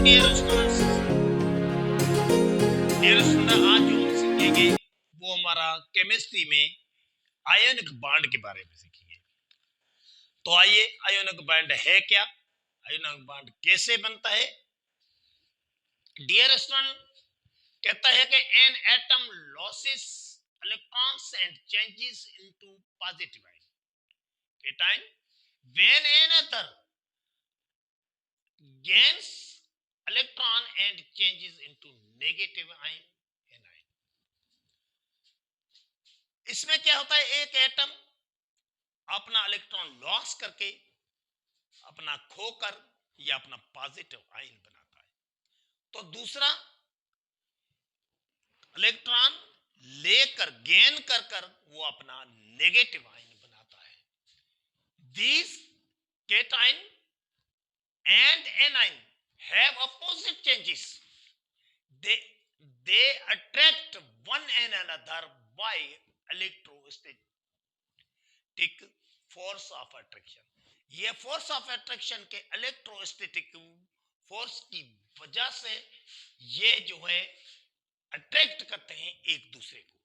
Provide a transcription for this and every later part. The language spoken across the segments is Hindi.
डियर स्टूडेंट्स, डियर स्टूडेंट, आज जो हम सीखेंगे वो हमारा केमिस्ट्री में आयनिक बॉन्ड के बारे में सीखेंगे। तो आइए, आयनिक बॉन्ड है क्या, आयनिक बॉन्ड कैसे बनता है। डियर स्टूडेंट, कहता है कि an atom losses electrons and changes into positive ion cation when another gains electron and changes into negative ion anion। इसमें क्या होता है, एक एटम अपना इलेक्ट्रॉन लॉस करके, अपना खोकर या अपना पॉजिटिव आयन बनाता है, तो दूसरा इलेक्ट्रॉन लेकर गेन कर कर वो अपना नेगेटिव आयन बनाता है। These cation and A9 have opposite changes, they they attract one another by electrostatic force of attraction। ये फोर्स ऑफ अट्रैक्शन के इलेक्ट्रोस्टैटिक फोर्स की वजह से ये जो है अट्रैक्ट करते हैं एक दूसरे को,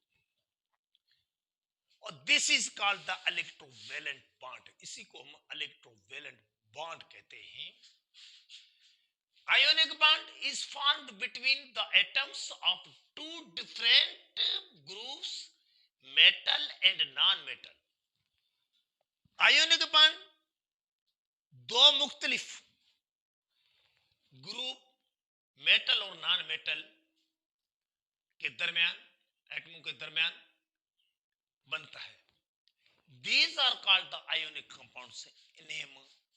और this is called the electrovalent bond. इसी को हम इलेक्ट्रोवैलेंट बॉन्ड कहते हैं। Ionic bond is formed between the atoms of two different groups, metal and non-metal। Ionic bond दो मुख्तलिफ ग्रुप मेटल और नॉन मेटल के दरमियान, एटमों के दरमियान बनता है। These are called the ionic compounds। इन्हें हम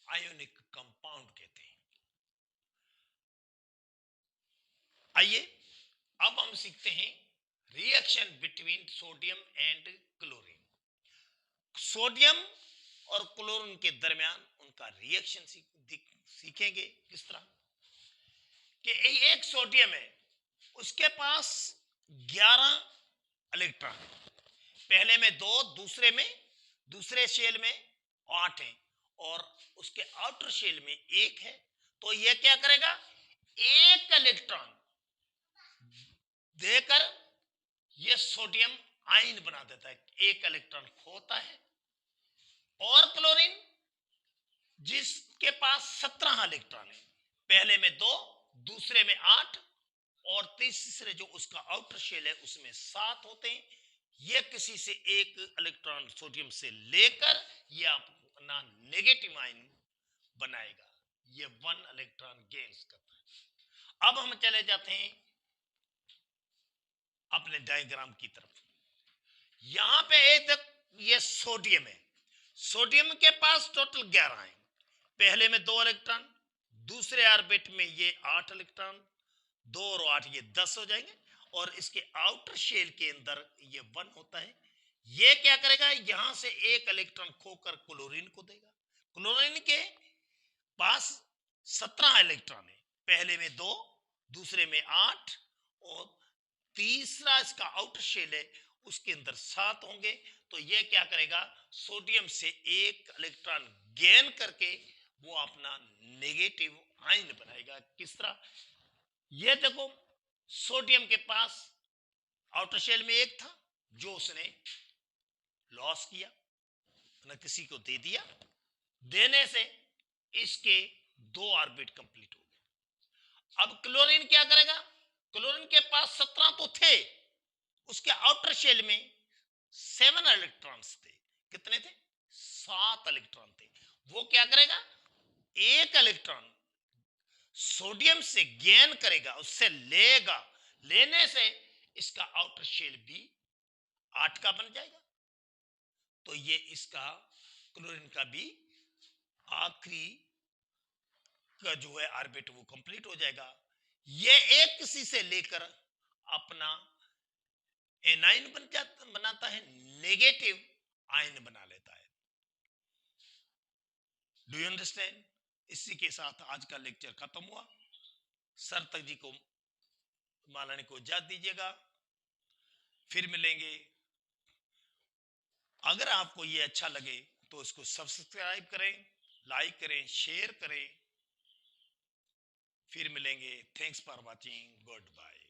आयोनिक कंपाउंड कहते हैं। आइए अब हम सीखते हैं reaction between sodium and chlorine. Sodium और क्लोरीन के दरमियान उनका रिएक्शन सीखेंगे किस तरह कि एक सोडियम है, उसके पास 11 इलेक्ट्रॉन, पहले में 2, दूसरे शेल में 8 है और उसके आउटर शेल में 1 है। तो यह क्या करेगा, एक इलेक्ट्रॉन देकर यह सोडियम आयन बना देता है, एक इलेक्ट्रॉन खोता है। और क्लोरीन जिसके पास 17 इलेक्ट्रॉन है, पहले में 2, दूसरे में 8 और तीसरे जो उसका आउटर शेल है उसमें 7 होते हैं। यह किसी से एक इलेक्ट्रॉन सोडियम से लेकर यह अपना नेगेटिव आयन बनाएगा, यह 1 इलेक्ट्रॉन गेन्स करता है। अब हम चले जाते हैं अपने डायग्राम की तरफ। यहां पे एक ये सोडियम है, सोडियम के पास टोटल 11 है, पहले में 2 इलेक्ट्रॉन, दूसरे ऑर्बिट में ये 8 इलेक्ट्रॉन, 2 और 8 ये 10 हो जाएंगे, और इसके आउटर शेल के अंदर ये 1 होता है। ये क्या करेगा, यहां से एक इलेक्ट्रॉन खोकर क्लोरीन को देगा। क्लोरीन के पास 17 इलेक्ट्रॉन है, पहले में 2, दूसरे में 8 और तीसरा इसका आउटर शेल है उसके अंदर 7 होंगे। तो ये क्या करेगा, सोडियम से एक इलेक्ट्रॉन गेन करके वो अपना नेगेटिव आयन बनाएगा। किस तरह, ये देखो सोडियम के पास आउटर शेल में 1 था जो उसने लॉस किया, ना किसी को दे दिया, देने से इसके 2 ऑर्बिट कंप्लीट हो गए। अब क्लोरीन क्या करेगा, क्लोरीन के पास 17 तो थे, उसके आउटर शेल में 7 इलेक्ट्रॉन्स थे। कितने थे, 7 इलेक्ट्रॉन थे। वो क्या करेगा, एक इलेक्ट्रॉन सोडियम से गेन करेगा, उससे लेगा, लेने से इसका आउटर शेल भी 8 का बन जाएगा। तो ये इसका क्लोरीन का भी आखिरी का जो है ऑर्बिट वो कंप्लीट हो जाएगा। ये एक किसी से लेकर अपना एनाइन बनाता है, नेगेटिव आयन बना लेता है। Do you understand. इसी के साथ आज का लेक्चर खत्म हुआ। सर तक जी को मालाने को इजाजत दीजिएगा, फिर मिलेंगे। अगर आपको ये अच्छा लगे तो इसको सब्सक्राइब करें, लाइक करें, शेयर करें, फिर मिलेंगे। Thanks for watching, good bye.